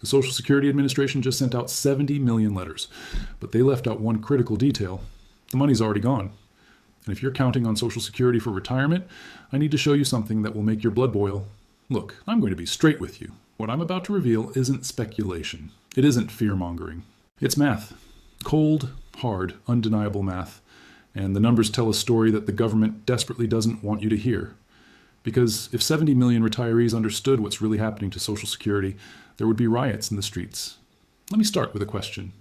The Social Security Administration just sent out 70 million letters, but they left out one critical detail. The money's already gone. And if you're counting on Social Security for retirement, I need to show you something that will make your blood boil. Look, I'm going to be straight with you. What I'm about to reveal isn't speculation. It isn't fear-mongering. It's math. Cold, hard, undeniable math. And the numbers tell a story that the government desperately doesn't want you to hear. Because if 70 million retirees understood what's really happening to Social Security, there would be riots in the streets. Let me start with a question.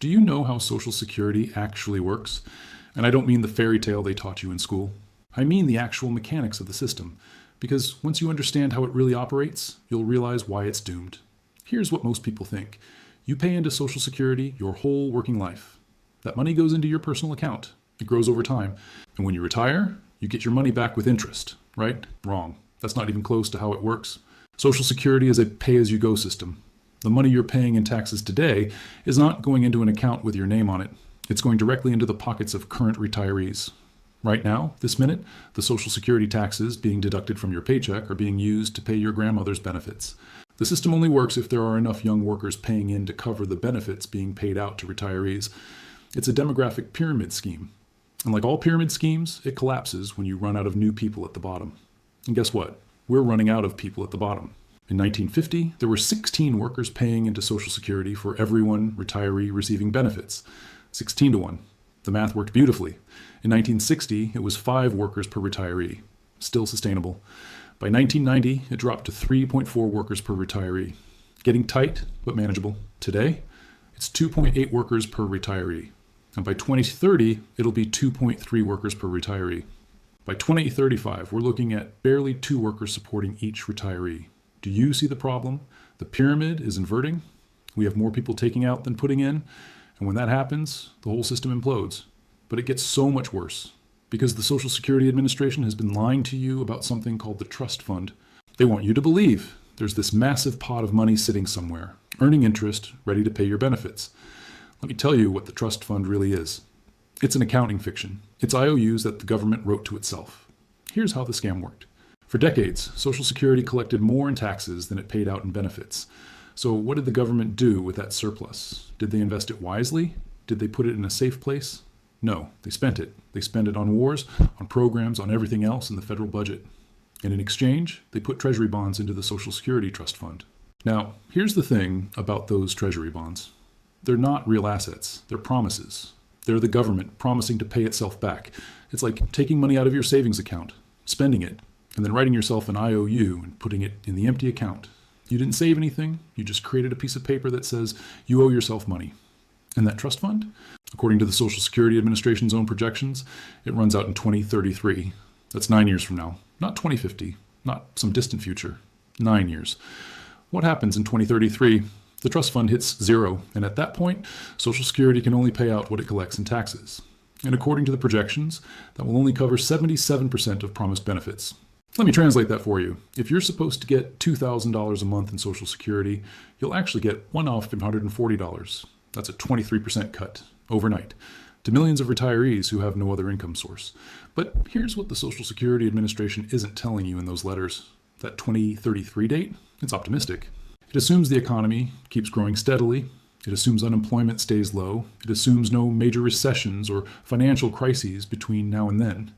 Do you know how Social Security actually works? And I don't mean the fairy tale they taught you in school. I mean the actual mechanics of the system. Because once you understand how it really operates, you'll realize why it's doomed. Here's what most people think. You pay into Social Security your whole working life. That money goes into your personal account. It grows over time. And when you retire, you get your money back with interest, right? Wrong. That's not even close to how it works. Social Security is a pay-as-you-go system. The money you're paying in taxes today is not going into an account with your name on it. It's going directly into the pockets of current retirees. Right now, this minute, the Social Security taxes being deducted from your paycheck are being used to pay your grandmother's benefits. The system only works if there are enough young workers paying in to cover the benefits being paid out to retirees. It's a demographic pyramid scheme. And like all pyramid schemes, it collapses when you run out of new people at the bottom. And guess what? We're running out of people at the bottom. In 1950, there were 16 workers paying into Social Security for every one retiree receiving benefits. 16 to 1. The math worked beautifully. In 1960, it was 5 workers per retiree. Still sustainable. By 1990, it dropped to 3.4 workers per retiree. Getting tight, but manageable. Today, it's 2.8 workers per retiree. And by 2030, it'll be 2.3 workers per retiree. By 2035, we're looking at barely 2 workers supporting each retiree. Do you see the problem? The pyramid is inverting. We have more people taking out than putting in. And when that happens, the whole system implodes. But it gets so much worse. Because the Social Security Administration has been lying to you about something called the trust fund. They want you to believe there's this massive pot of money sitting somewhere, earning interest, ready to pay your benefits. Let me tell you what the trust fund really is. It's an accounting fiction. It's IOUs that the government wrote to itself. Here's how the scam worked. For decades, Social Security collected more in taxes than it paid out in benefits. So what did the government do with that surplus? Did they invest it wisely? Did they put it in a safe place? No, they spent it. They spent it on wars, on programs, on everything else in the federal budget. And in exchange, they put treasury bonds into the Social Security Trust Fund. Now, here's the thing about those treasury bonds. They're not real assets. They're promises. They're the government promising to pay itself back. It's like taking money out of your savings account, spending it, and then writing yourself an IOU and putting it in the empty account. You didn't save anything. You just created a piece of paper that says you owe yourself money. And that trust fund, according to the Social Security Administration's own projections, it runs out in 2033. That's 9 years from now. Not 2050, not some distant future. 9 years. What happens in 2033? The trust fund hits zero, and at that point, Social Security can only pay out what it collects in taxes. And according to the projections, that will only cover 77% of promised benefits. Let me translate that for you. If you're supposed to get $2,000 a month in Social Security, you'll actually get $1,140. That's a 23% cut, overnight, to millions of retirees who have no other income source. But here's what the Social Security Administration isn't telling you in those letters. That 2033 date, it's optimistic. It assumes the economy keeps growing steadily. It assumes unemployment stays low. It assumes no major recessions or financial crises between now and then.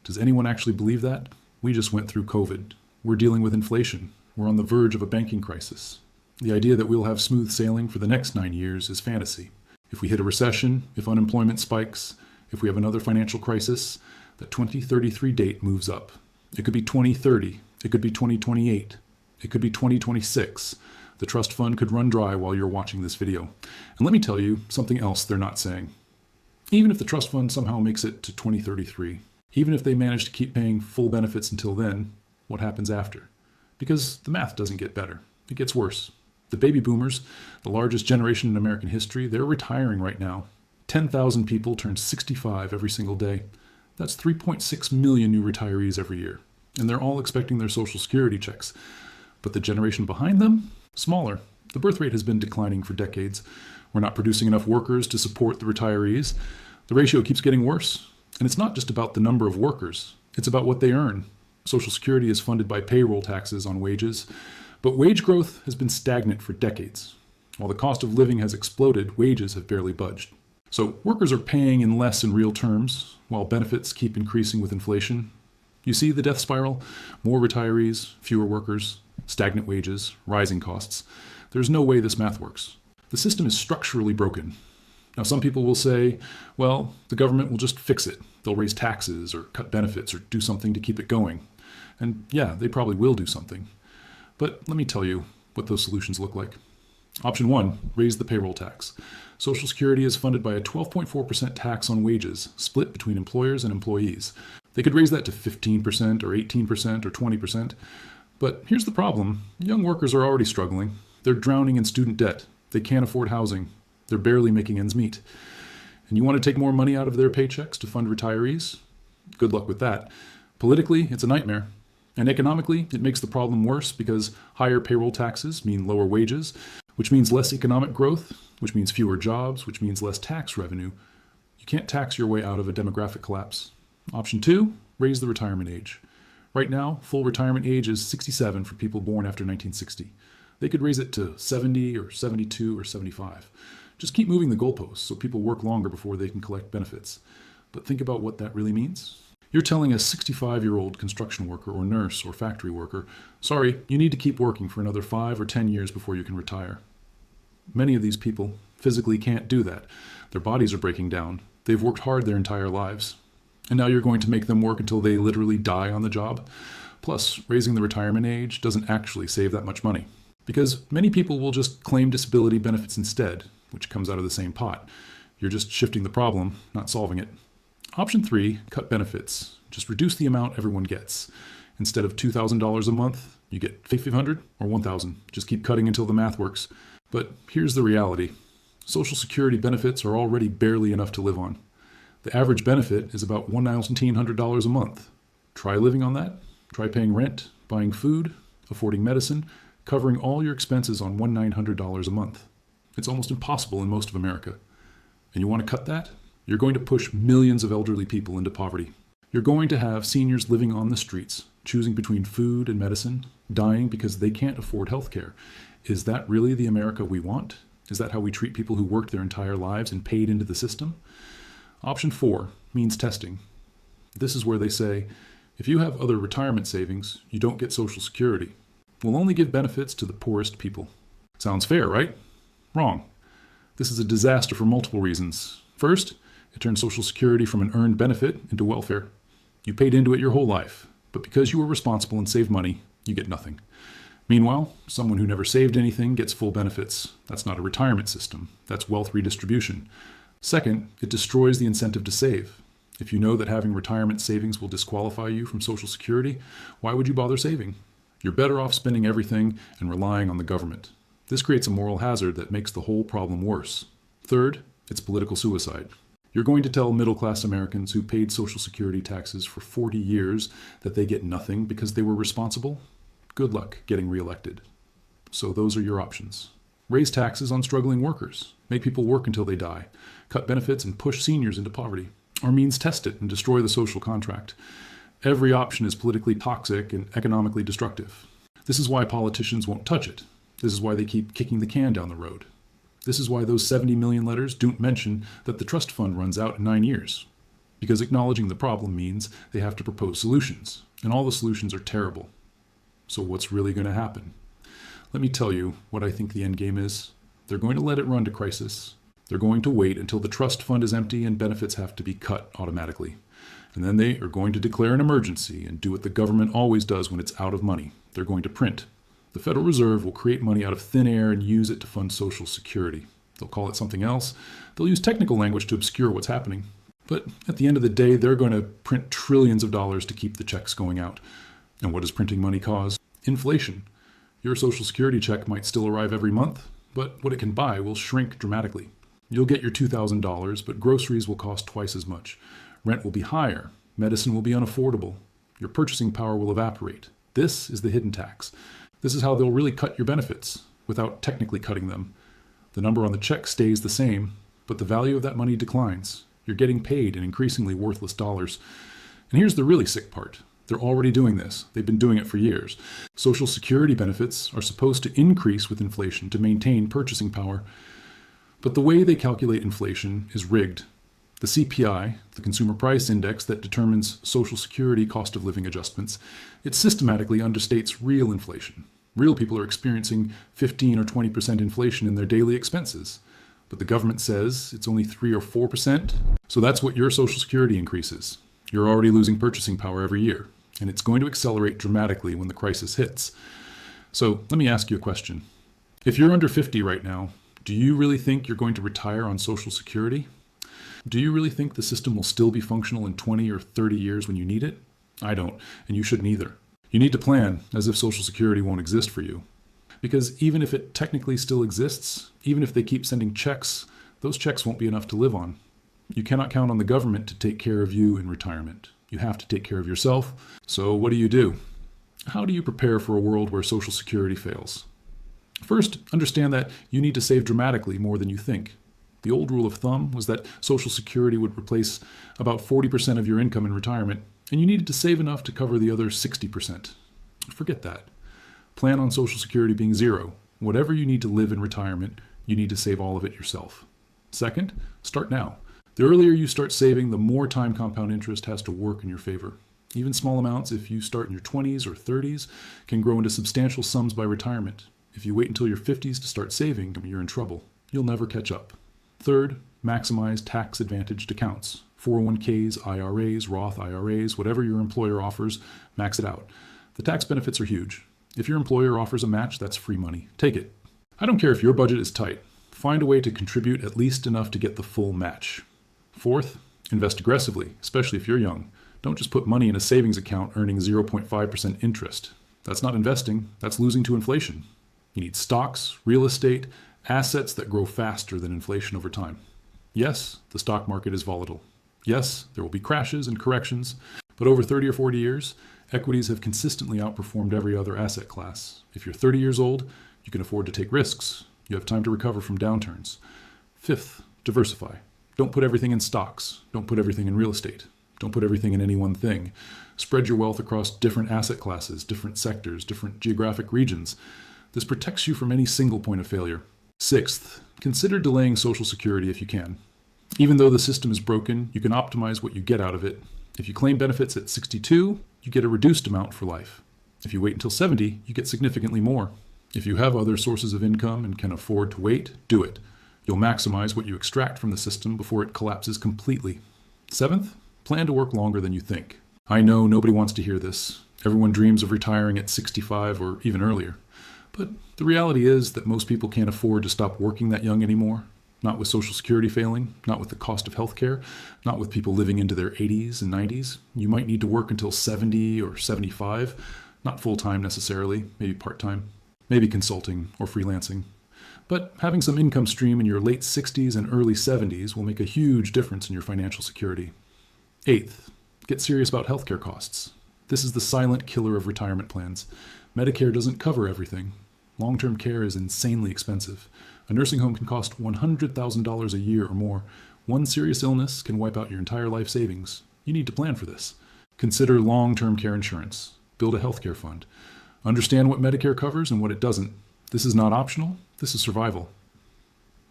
Does anyone actually believe that? We just went through COVID. We're dealing with inflation. We're on the verge of a banking crisis. The idea that we'll have smooth sailing for the next 9 years is fantasy. If we hit a recession, if unemployment spikes, if we have another financial crisis, the 2033 date moves up. It could be 2030. It could be 2028. It could be 2026. The trust fund could run dry while you're watching this video. And let me tell you something else they're not saying. Even if the trust fund somehow makes it to 2033, even if they manage to keep paying full benefits until then, what happens after? Because the math doesn't get better. It gets worse. The baby boomers, the largest generation in American history, they're retiring right now. 10,000 people turn 65 every single day. That's 3.6 million new retirees every year. And they're all expecting their Social Security checks. But the generation behind them? Smaller. The birth rate has been declining for decades. We're not producing enough workers to support the retirees. The ratio keeps getting worse. And it's not just about the number of workers. It's about what they earn. Social Security is funded by payroll taxes on wages. But wage growth has been stagnant for decades. While the cost of living has exploded, wages have barely budged. So workers are paying in less in real terms, while benefits keep increasing with inflation. You see the death spiral? More retirees, fewer workers, stagnant wages, rising costs. There's no way this math works. The system is structurally broken. Now, some people will say, well, the government will just fix it. They'll raise taxes or cut benefits or do something to keep it going. And yeah, they probably will do something. But let me tell you what those solutions look like. Option 1, raise the payroll tax. Social Security is funded by a 12.4% tax on wages, split between employers and employees. They could raise that to 15% or 18% or 20%. But here's the problem. Young workers are already struggling. They're drowning in student debt. They can't afford housing. They're barely making ends meet. And you want to take more money out of their paychecks to fund retirees? Good luck with that. Politically, it's a nightmare. And economically, it makes the problem worse because higher payroll taxes mean lower wages, which means less economic growth, which means fewer jobs, which means less tax revenue. You can't tax your way out of a demographic collapse. Option 2, raise the retirement age. Right now, full retirement age is 67 for people born after 1960. They could raise it to 70 or 72 or 75. Just keep moving the goalposts so people work longer before they can collect benefits. But think about what that really means. You're telling a 65-year-old construction worker or nurse or factory worker, sorry, you need to keep working for another 5 or 10 years before you can retire. Many of these people physically can't do that. Their bodies are breaking down. They've worked hard their entire lives. And now you're going to make them work until they literally die on the job? Plus, raising the retirement age doesn't actually save that much money. Because many people will just claim disability benefits instead, which comes out of the same pot. You're just shifting the problem, not solving it. Option 3, cut benefits. Just reduce the amount everyone gets. Instead of $2,000 a month, you get $500 or $1,000. Just keep cutting until the math works. But here's the reality. Social Security benefits are already barely enough to live on. The average benefit is about $1,900 a month. Try living on that. Try paying rent, buying food, affording medicine, covering all your expenses on $1,900 a month. It's almost impossible in most of America. And you want to cut that? You're going to push millions of elderly people into poverty. You're going to have seniors living on the streets, choosing between food and medicine, dying because they can't afford health care. Is that really the America we want? Is that how we treat people who worked their entire lives and paid into the system? Option 4 means testing. This is where they say, if you have other retirement savings, you don't get Social Security. We'll only give benefits to the poorest people. Sounds fair, right? Wrong. This is a disaster for multiple reasons. First, it turns Social Security from an earned benefit into welfare. You paid into it your whole life, but because you were responsible and saved money, you get nothing. Meanwhile, someone who never saved anything gets full benefits. That's not a retirement system. That's wealth redistribution. Second, it destroys the incentive to save. If you know that having retirement savings will disqualify you from Social Security, why would you bother saving? You're better off spending everything and relying on the government. This creates a moral hazard that makes the whole problem worse. Third, it's political suicide. You're going to tell middle-class Americans who paid Social Security taxes for 40 years that they get nothing because they were responsible? Good luck getting reelected. So those are your options. Raise taxes on struggling workers. Make people work until they die. Cut benefits and push seniors into poverty. Or means test it and destroy the social contract. Every option is politically toxic and economically destructive. This is why politicians won't touch it. This is why they keep kicking the can down the road. This is why those 70 million letters don't mention that the trust fund runs out in 9 years. Because acknowledging the problem means they have to propose solutions, and all the solutions are terrible. So what's really going to happen? Let me tell you what I think the end game is. They're going to let it run to crisis. They're going to wait until the trust fund is empty and benefits have to be cut automatically. And then they are going to declare an emergency and do what the government always does when it's out of money. They're going to print. The Federal Reserve will create money out of thin air and use it to fund Social Security. They'll call it something else. They'll use technical language to obscure what's happening. But at the end of the day, they're going to print trillions of dollars to keep the checks going out. And what does printing money cause? Inflation. Your Social Security check might still arrive every month, but what it can buy will shrink dramatically. You'll get your $2,000, but groceries will cost twice as much. Rent will be higher. Medicine will be unaffordable. Your purchasing power will evaporate. This is the hidden tax. This is how they'll really cut your benefits, without technically cutting them. The number on the check stays the same, but the value of that money declines. You're getting paid in increasingly worthless dollars. And here's the really sick part. They're already doing this. They've been doing it for years. Social Security benefits are supposed to increase with inflation to maintain purchasing power. But the way they calculate inflation is rigged. The CPI, the Consumer Price Index that determines Social Security cost of living adjustments, it systematically understates real inflation. Real people are experiencing 15 or 20% inflation in their daily expenses. But the government says it's only 3 or 4%. So that's what your Social Security increase is. You're already losing purchasing power every year, and it's going to accelerate dramatically when the crisis hits. So let me ask you a question. If you're under 50 right now, do you really think you're going to retire on Social Security? Do you really think the system will still be functional in 20 or 30 years when you need it? I don't, and you shouldn't either. You need to plan as if Social Security won't exist for you. Because even if it technically still exists, even if they keep sending checks, those checks won't be enough to live on. You cannot count on the government to take care of you in retirement. You have to take care of yourself. So what do? How do you prepare for a world where Social Security fails? First, understand that you need to save dramatically more than you think. The old rule of thumb was that Social Security would replace about 40% of your income in retirement, and you needed to save enough to cover the other 60%. Forget that. Plan on Social Security being zero. Whatever you need to live in retirement, you need to save all of it yourself. Second, start now. The earlier you start saving, the more time compound interest has to work in your favor. Even small amounts, if you start in your 20s or 30s, can grow into substantial sums by retirement. If you wait until your 50s to start saving, you're in trouble. You'll never catch up. Third, maximize tax-advantaged accounts. 401ks, IRAs, Roth IRAs, whatever your employer offers, max it out. The tax benefits are huge. If your employer offers a match, that's free money. Take it. I don't care if your budget is tight. Find a way to contribute at least enough to get the full match. Fourth, invest aggressively, especially if you're young. Don't just put money in a savings account earning 0.5% interest. That's not investing, that's losing to inflation. You need stocks, real estate, assets that grow faster than inflation over time. Yes, the stock market is volatile. Yes, there will be crashes and corrections, but over 30 or 40 years, equities have consistently outperformed every other asset class. If you're 30 years old, you can afford to take risks. You have time to recover from downturns. Fifth, diversify. Don't put everything in stocks. Don't put everything in real estate. Don't put everything in any one thing. Spread your wealth across different asset classes, different sectors, different geographic regions. This protects you from any single point of failure. Sixth, consider delaying Social Security if you can. Even though the system is broken, you can optimize what you get out of it. If you claim benefits at 62, you get a reduced amount for life. If you wait until 70, you get significantly more. If you have other sources of income and can afford to wait, do it. You'll maximize what you extract from the system before it collapses completely. Seventh, plan to work longer than you think. I know nobody wants to hear this. Everyone dreams of retiring at 65 or even earlier. But the reality is that most people can't afford to stop working that young anymore. Not with Social Security failing, not with the cost of healthcare, not with people living into their 80s and 90s. You might need to work until 70 or 75, not full-time necessarily, maybe part-time, maybe consulting or freelancing. But having some income stream in your late 60s and early 70s will make a huge difference in your financial security. Eighth, get serious about healthcare costs. This is the silent killer of retirement plans. Medicare doesn't cover everything. Long-term care is insanely expensive. A nursing home can cost $100,000 a year or more. One serious illness can wipe out your entire life savings. You need to plan for this. Consider long-term care insurance. Build a healthcare fund. Understand what Medicare covers and what it doesn't. This is not optional. This is survival.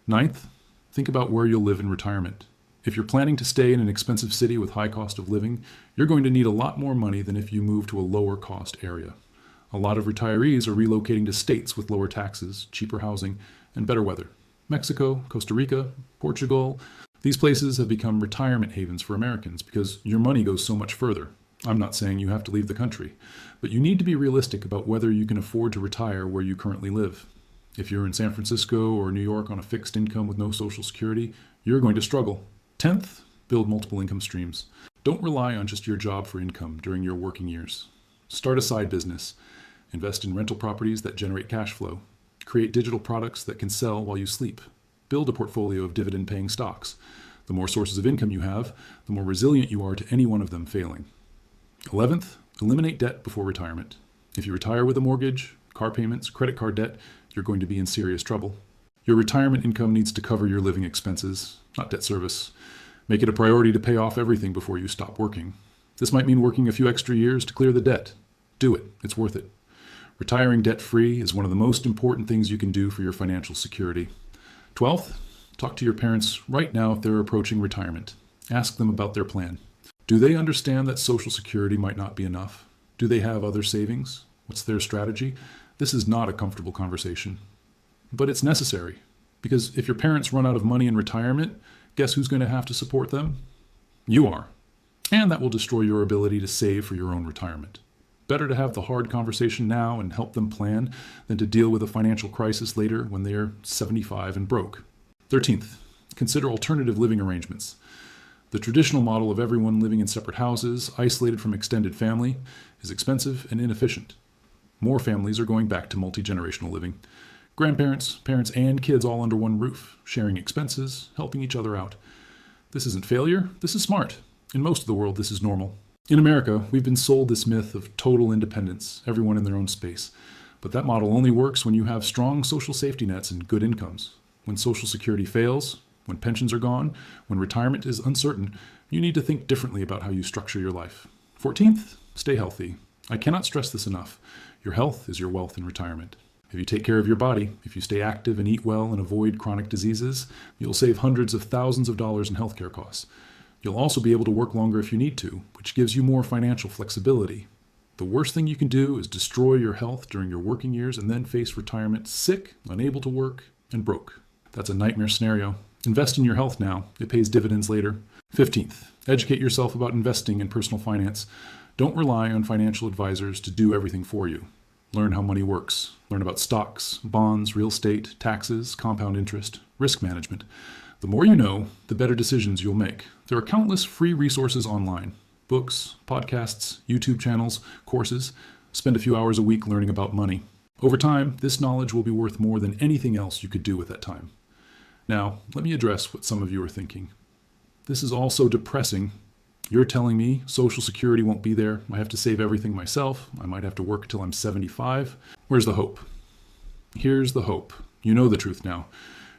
Ninth, think about where you'll live in retirement. If you're planning to stay in an expensive city with high cost of living, you're going to need a lot more money than if you move to a lower cost area. A lot of retirees are relocating to states with lower taxes, cheaper housing, and better weather. Mexico, Costa Rica, Portugal. These places have become retirement havens for Americans because your money goes so much further. I'm not saying you have to leave the country, but you need to be realistic about whether you can afford to retire where you currently live. If you're in San Francisco or New York on a fixed income with no Social Security, you're going to struggle. 10th, build multiple income streams. Don't rely on just your job for income during your working years. Start a side business. Invest in rental properties that generate cash flow. Create digital products that can sell while you sleep. Build a portfolio of dividend-paying stocks. The more sources of income you have, the more resilient you are to any one of them failing. 11th, eliminate debt before retirement. If you retire with a mortgage, car payments, credit card debt, you're going to be in serious trouble. Your retirement income needs to cover your living expenses, not debt service. Make it a priority to pay off everything before you stop working. This might mean working a few extra years to clear the debt. Do it. It's worth it. Retiring debt-free is one of the most important things you can do for your financial security. 12th, talk to your parents right now if they're approaching retirement. Ask them about their plan. Do they understand that Social Security might not be enough? Do they have other savings? What's their strategy? This is not a comfortable conversation. But it's necessary, because if your parents run out of money in retirement, guess who's going to have to support them? You are. And that will destroy your ability to save for your own retirement. Better to have the hard conversation now and help them plan than to deal with a financial crisis later when they're 75 and broke. 13th, consider alternative living arrangements. The traditional model of everyone living in separate houses, isolated from extended family, is expensive and inefficient. More families are going back to multi-generational living. Grandparents, parents, and kids all under one roof, sharing expenses, helping each other out. This isn't failure, this is smart. In most of the world, this is normal. In America, we've been sold this myth of total independence, everyone in their own space. But that model only works when you have strong social safety nets and good incomes. When Social Security fails, when pensions are gone, when retirement is uncertain, you need to think differently about how you structure your life. 14th, stay healthy. I cannot stress this enough. Your health is your wealth in retirement. If you take care of your body, if you stay active and eat well and avoid chronic diseases, you'll save hundreds of thousands of dollars in healthcare costs. You'll also be able to work longer if you need to, which gives you more financial flexibility. The worst thing you can do is destroy your health during your working years and then face retirement sick, unable to work, and broke. That's a nightmare scenario. Invest in your health now. It pays dividends later. 15th, educate yourself about investing in personal finance. Don't rely on financial advisors to do everything for you. Learn how money works. Learn about stocks, bonds, real estate, taxes, compound interest, risk management. The more you know, the better decisions you'll make. There are countless free resources online. Books, podcasts, YouTube channels, courses. Spend a few hours a week learning about money. Over time, this knowledge will be worth more than anything else you could do with that time. Now, let me address what some of you are thinking. This is all so depressing. You're telling me Social Security won't be there. I have to save everything myself. I might have to work till I'm 75. Where's the hope? Here's the hope. You know the truth now.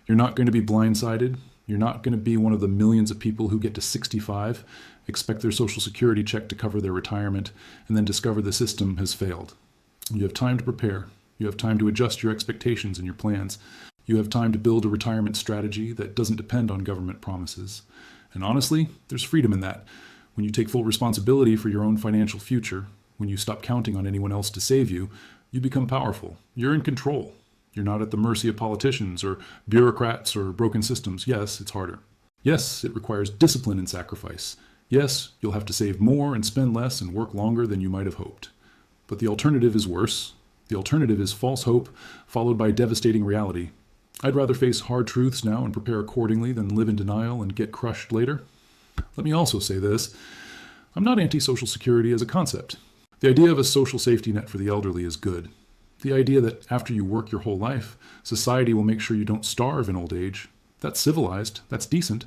You're not going to be blindsided. You're not going to be one of the millions of people who get to 65, expect their Social Security check to cover their retirement, and then discover the system has failed. You have time to prepare. You have time to adjust your expectations and your plans. You have time to build a retirement strategy that doesn't depend on government promises. And honestly, there's freedom in that. When you take full responsibility for your own financial future, when you stop counting on anyone else to save you, you become powerful. You're in control. You're not at the mercy of politicians or bureaucrats or broken systems. Yes, it's harder. Yes, it requires discipline and sacrifice. Yes, you'll have to save more and spend less and work longer than you might have hoped. But the alternative is worse. The alternative is false hope followed by devastating reality. I'd rather face hard truths now and prepare accordingly than live in denial and get crushed later. Let me also say this. I'm not anti-Social Security as a concept. The idea of a social safety net for the elderly is good. The idea that after you work your whole life, society will make sure you don't starve in old age, that's civilized, that's decent.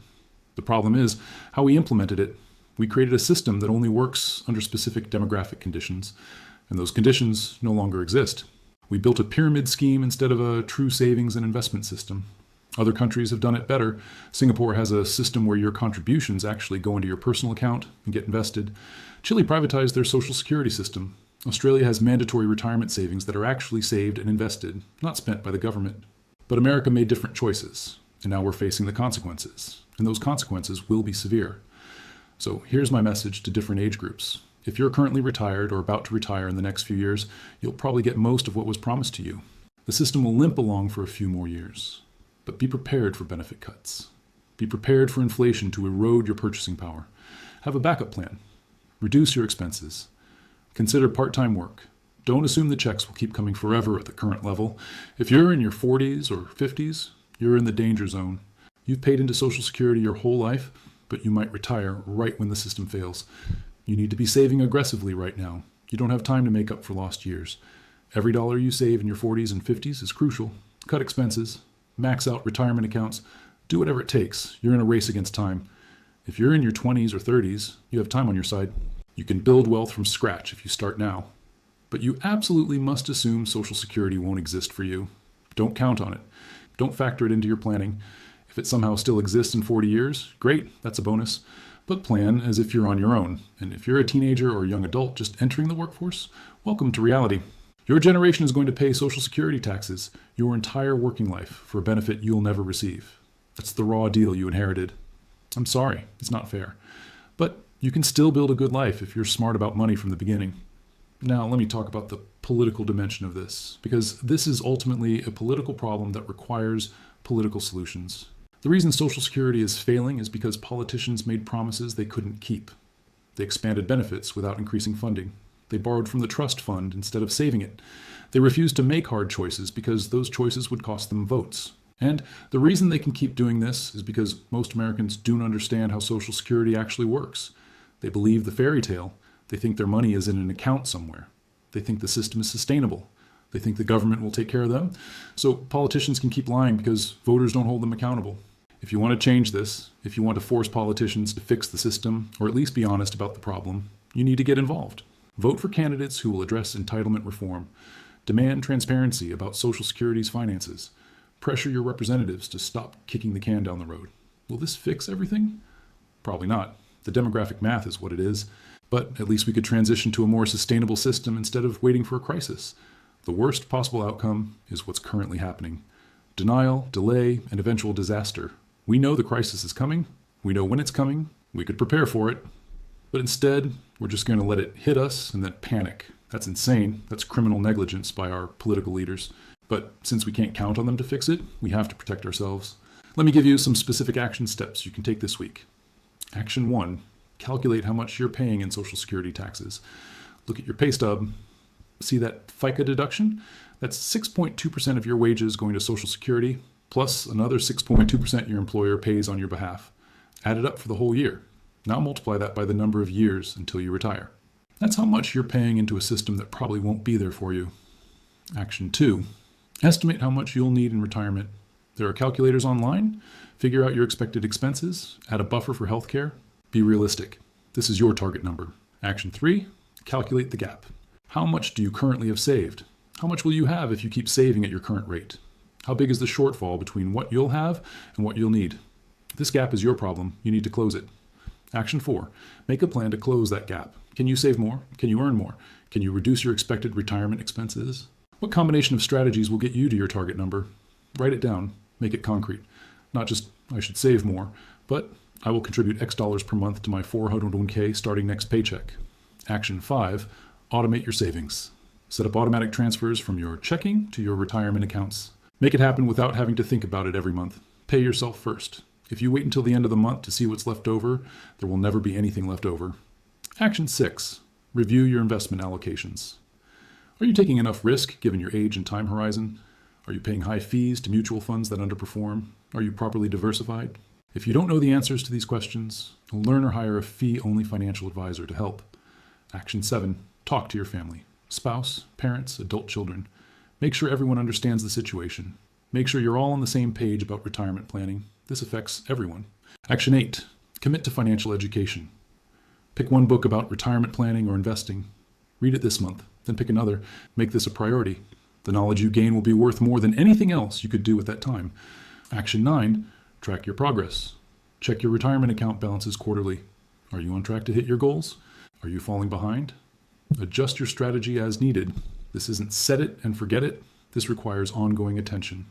The problem is how we implemented it. We created a system that only works under specific demographic conditions, and those conditions no longer exist. We built a pyramid scheme instead of a true savings and investment system. Other countries have done it better. Singapore has a system where your contributions actually go into your personal account and get invested. Chile privatized their social security system. Australia has mandatory retirement savings that are actually saved and invested, not spent by the government. But America made different choices, and now we're facing the consequences. And those consequences will be severe. So here's my message to different age groups. If you're currently retired or about to retire in the next few years, you'll probably get most of what was promised to you. The system will limp along for a few more years. But be prepared for benefit cuts. Be prepared for inflation to erode your purchasing power. Have a backup plan. Reduce your expenses. Consider part-time work. Don't assume the checks will keep coming forever at the current level. If you're in your 40s or 50s, you're in the danger zone. You've paid into Social Security your whole life, but you might retire right when the system fails. You need to be saving aggressively right now. You don't have time to make up for lost years. Every dollar you save in your 40s and 50s is crucial. Cut expenses. Max out retirement accounts. Do whatever it takes. You're in a race against time. If you're in your 20s or 30s, you have time on your side. You can build wealth from scratch if you start now. But you absolutely must assume Social Security won't exist for you. Don't count on it. Don't factor it into your planning. If it somehow still exists in 40 years, great, that's a bonus. But plan as if you're on your own. And if you're a teenager or a young adult just entering the workforce, welcome to reality. Your generation is going to pay Social Security taxes your entire working life for a benefit you'll never receive. That's the raw deal you inherited. I'm sorry, it's not fair. But you can still build a good life if you're smart about money from the beginning. Now, let me talk about the political dimension of this, because this is ultimately a political problem that requires political solutions. The reason Social Security is failing is because politicians made promises they couldn't keep. They expanded benefits without increasing funding. They borrowed from the trust fund instead of saving it. They refused to make hard choices because those choices would cost them votes. And the reason they can keep doing this is because most Americans don't understand how Social Security actually works. They believe the fairy tale. They think their money is in an account somewhere. They think the system is sustainable. They think the government will take care of them. So politicians can keep lying because voters don't hold them accountable. If you want to change this, if you want to force politicians to fix the system, or at least be honest about the problem, you need to get involved. Vote for candidates who will address entitlement reform. Demand transparency about Social Security's finances. Pressure your representatives to stop kicking the can down the road. Will this fix everything? Probably not. The demographic math is what it is. But at least we could transition to a more sustainable system instead of waiting for a crisis. The worst possible outcome is what's currently happening. Denial, delay, and eventual disaster. We know the crisis is coming. We know when it's coming. We could prepare for it. But instead, we're just going to let it hit us and then panic. That's insane. That's criminal negligence by our political leaders. But since we can't count on them to fix it, we have to protect ourselves. Let me give you some specific action steps you can take this week. Action 1. Calculate how much you're paying in Social Security taxes. Look at your pay stub. See that FICA deduction? That's 6.2% of your wages going to Social Security, plus another 6.2% your employer pays on your behalf. Add it up for the whole year. Now multiply that by the number of years until you retire. That's how much you're paying into a system that probably won't be there for you. Action 2. Estimate how much you'll need in retirement. There are calculators online. Figure out your expected expenses. Add a buffer for healthcare. Be realistic. This is your target number. Action 3. Calculate the gap. How much do you currently have saved? How much will you have if you keep saving at your current rate? How big is the shortfall between what you'll have and what you'll need? This gap is your problem. You need to close it. Action 4. Make a plan to close that gap. Can you save more? Can you earn more? Can you reduce your expected retirement expenses? What combination of strategies will get you to your target number? Write it down. Make it concrete. Not just, I should save more, but I will contribute X dollars per month to my 401k starting next paycheck. Action 5. Automate your savings. Set up automatic transfers from your checking to your retirement accounts. Make it happen without having to think about it every month. Pay yourself first. If you wait until the end of the month to see what's left over, there will never be anything left over. Action 6. Review your investment allocations. Are you taking enough risk given your age and time horizon? Are you paying high fees to mutual funds that underperform? Are you properly diversified? If you don't know the answers to these questions, learn or hire a fee-only financial advisor to help. Action 7. Talk to your family. Spouse, parents, adult children. Make sure everyone understands the situation. Make sure you're all on the same page about retirement planning. This affects everyone. Action 8. Commit to financial education. Pick one book about retirement planning or investing. Read it this month, then pick another. Make this a priority. The knowledge you gain will be worth more than anything else you could do at that time. Action 9. Track your progress. Check your retirement account balances quarterly. Are you on track to hit your goals? Are you falling behind? Adjust your strategy as needed. This isn't set it and forget it. This requires ongoing attention.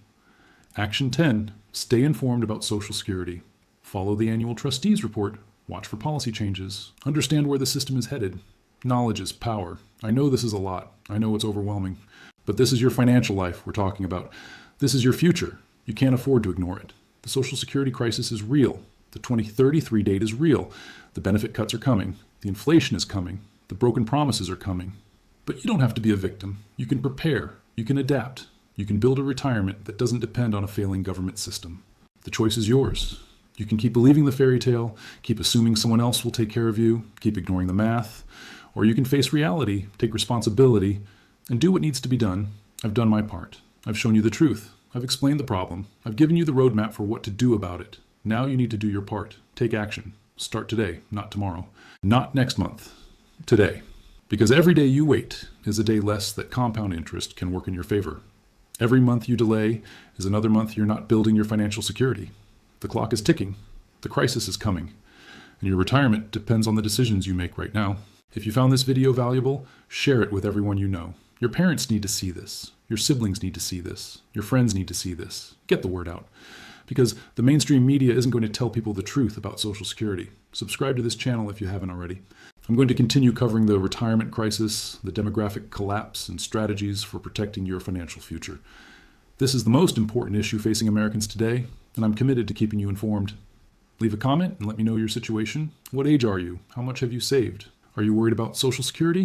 Action 10. Stay informed about Social Security. Follow the annual trustees report. Watch for policy changes. Understand where the system is headed. Knowledge is power. I know this is a lot. I know it's overwhelming. But this is your financial life we're talking about. This is your future. You can't afford to ignore it. The Social Security crisis is real. The 2033 date is real. The benefit cuts are coming. The inflation is coming. The broken promises are coming. But you don't have to be a victim. You can prepare. You can adapt. You can build a retirement that doesn't depend on a failing government system. The choice is yours. You can keep believing the fairy tale, keep assuming someone else will take care of you, keep ignoring the math, or you can face reality, take responsibility, and do what needs to be done. I've done my part. I've shown you the truth. I've explained the problem. I've given you the roadmap for what to do about it. Now you need to do your part. Take action. Start today, not tomorrow. Not next month. Today. Because every day you wait is a day less that compound interest can work in your favor. Every month you delay is another month you're not building your financial security. The clock is ticking. The crisis is coming. And your retirement depends on the decisions you make right now. If you found this video valuable, share it with everyone you know. Your parents need to see this. Your siblings need to see this. Your friends need to see this. Get the word out. Because the mainstream media isn't going to tell people the truth about Social Security. Subscribe to this channel if you haven't already. I'm going to continue covering the retirement crisis, the demographic collapse, and strategies for protecting your financial future. This is the most important issue facing Americans today, and I'm committed to keeping you informed. Leave a comment and let me know your situation. What age are you? How much have you saved? Are you worried about Social Security?